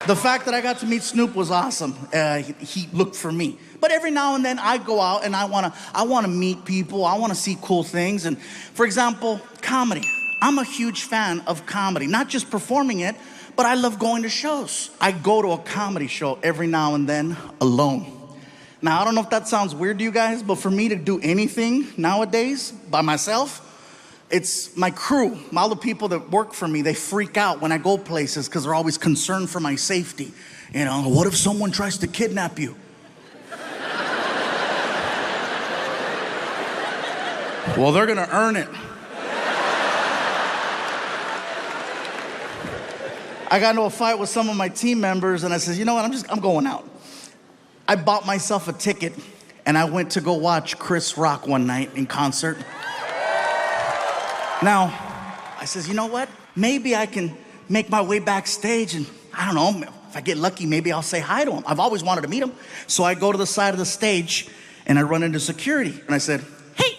The fact that I got to meet Snoop was awesome. He looked for me. But every now and then I go out and I wanna meet people. I wanna see cool things. And for example, comedy. I'm a huge fan of comedy, not just performing it, but I love going to shows. I go to a comedy show every now and then alone. Now, I don't know if that sounds weird to you guys, but for me to do anything nowadays by myself, it's my crew, all the people that work for me, they freak out when I go places because they're always concerned for my safety. You know, what if someone tries to kidnap you? Well, they're gonna earn it. I got into a fight with some of my team members and I said, you know what, I'm going out. I bought myself a ticket and I went to go watch Chris Rock one night in concert. Now, I says, you know what? Maybe I can make my way backstage and I don't know, if I get lucky, maybe I'll say hi to him. I've always wanted to meet him. So I go to the side of the stage and I run into security. And I said, hey.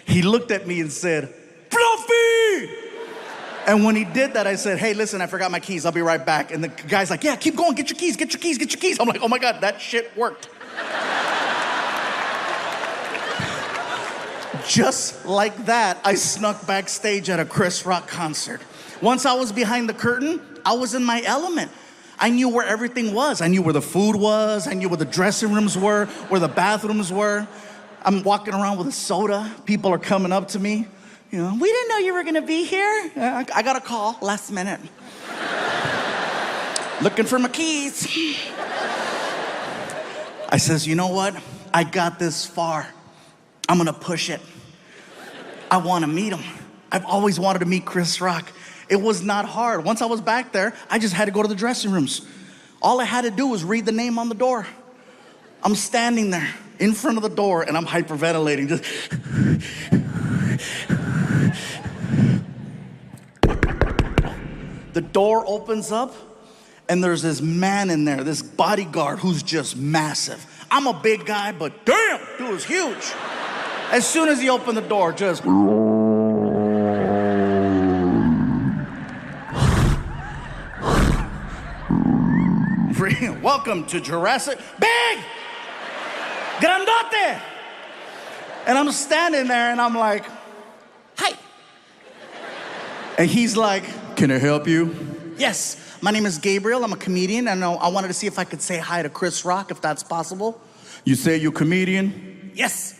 He looked at me and said, Fluffy! And when he did that, I said, hey, listen, I forgot my keys. I'll be right back. And the guy's like, yeah, keep going. Get your keys, get your keys, get your keys. I'm like, oh my God, that shit worked. Just like that, I snuck backstage at a Chris Rock concert. Once I was behind the curtain, I was in my element. I knew where everything was. I knew where the food was. I knew where the dressing rooms were, where the bathrooms were. I'm walking around with a soda. People are coming up to me. You know, we didn't know you were gonna be here. I got a call last minute. Looking for my keys. I says, you know what? I got this far. I'm gonna push it. I wanna meet him. I've always wanted to meet Chris Rock. It was not hard. Once I was back there, I just had to go to the dressing rooms. All I had to do was read the name on the door. I'm standing there in front of the door and I'm hyperventilating, just. The door opens up and there's this man in there, this bodyguard who's just massive. I'm a big guy, but damn, dude was huge. As soon as he opened the door, just. Welcome to Jurassic. Big! Grandote! And I'm standing there and I'm like, hi. And he's like, can I help you? Yes, my name is Gabriel. I'm a comedian. And I wanted to see if I could say hi to Chris Rock, if that's possible. You say you're a comedian? Yes.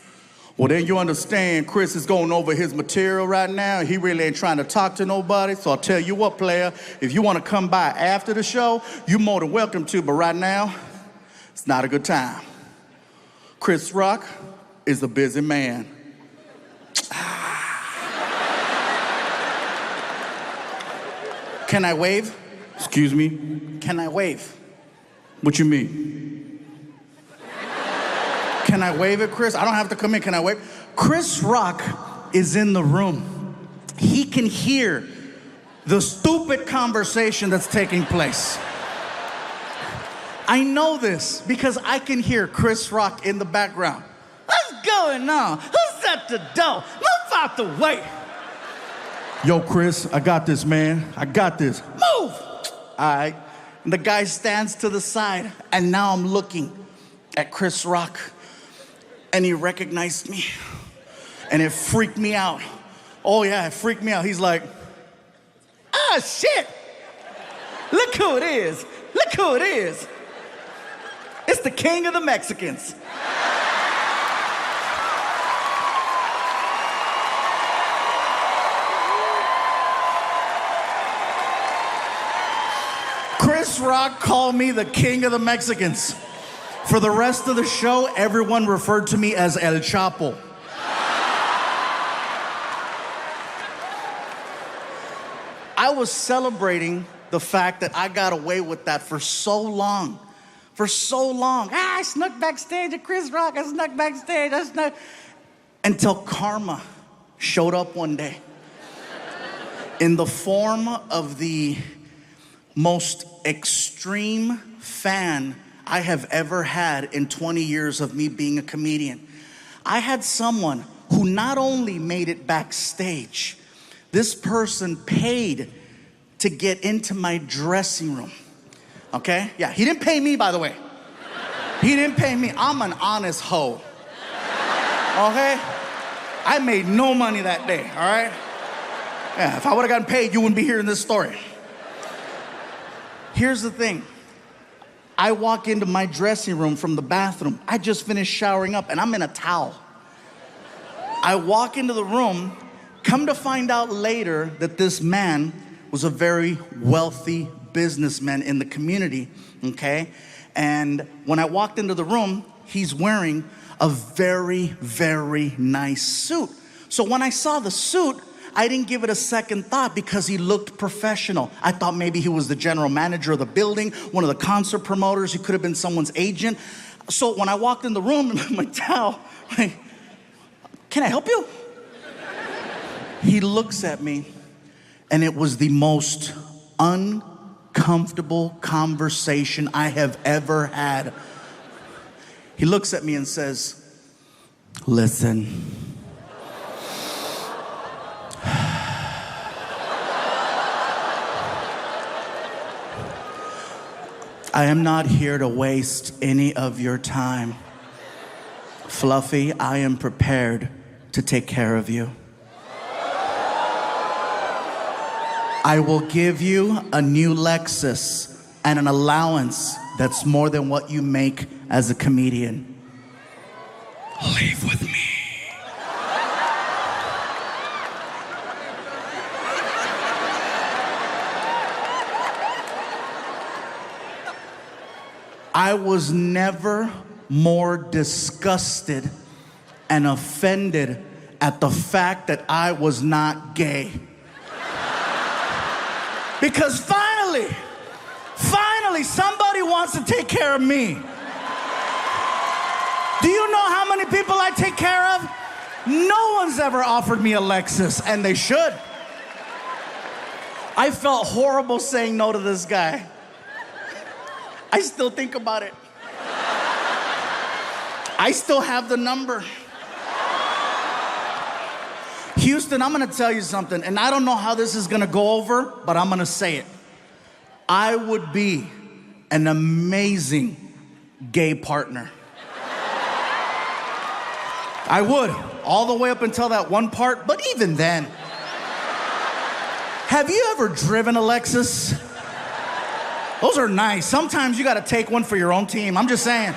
Well, then you understand Chris is going over his material right now. He really ain't trying to talk to nobody. So I'll tell you what, player, if you want to come by after the show, you're more than welcome to. But right now, it's not a good time. Chris Rock is a busy man. Can I wave? Excuse me? Can I wave? What you mean? Can I wave at Chris? I don't have to come in. Can I wave? Chris Rock is in the room. He can hear the stupid conversation that's taking place. I know this because I can hear Chris Rock in the background. What's going on? Who's at the door? Move out the way. Yo, Chris, I got this, man. I got this. Move! All right. And the guy stands to the side, and now I'm looking at Chris Rock. And he recognized me. And it freaked me out. Oh, yeah, it freaked me out. He's like, ah, shit. Look who it is. Look who it is. It's the king of the Mexicans. Chris Rock called me the king of the Mexicans. For the rest of the show, everyone referred to me as El Chapo. I was celebrating the fact that I got away with that for so long. For so long. I snuck backstage at Chris Rock. I snuck backstage. Until karma showed up one day in the form of the most extreme fan I have ever had in 20 years of me being a comedian. I had someone who not only made it backstage, this person paid to get into my dressing room. Okay? Yeah, he didn't pay me, by the way. He didn't pay me. I'm an honest hoe. Okay? I made no money that day, all right? Yeah, if I would have gotten paid, you wouldn't be hearing this story. Here's the thing. I walk into my dressing room from the bathroom. I just finished showering up, and I'm in a towel. I walk into the room, come to find out later that this man was a very wealthy businessman in the community, okay? And when I walked into the room, he's wearing a very, very nice suit. So when I saw the suit, I didn't give it a second thought because he looked professional. I thought maybe he was the general manager of the building, one of the concert promoters. He could have been someone's agent. So when I walked in the room, I'm like, towel, like, can I help you? He looks at me, and it was the most uncomfortable conversation I have ever had. He looks at me and says, listen. I am not here to waste any of your time. Fluffy, I am prepared to take care of you. I will give you a new Lexus and an allowance that's more than what you make as a comedian. Leave with me. I was never more disgusted and offended at the fact that I was not gay. Because finally, somebody wants to take care of me. Do you know how many people I take care of? No one's ever offered me a Lexus, and they should. I felt horrible saying no to this guy. I still think about it. I still have the number. Houston, I'm gonna tell you something, and I don't know how this is gonna go over, but I'm gonna say it. I would be an amazing gay partner. I would, all the way up until that one part, but even then. Have you ever driven a Lexus? Those are nice. Sometimes you gotta take one for your own team. I'm just saying.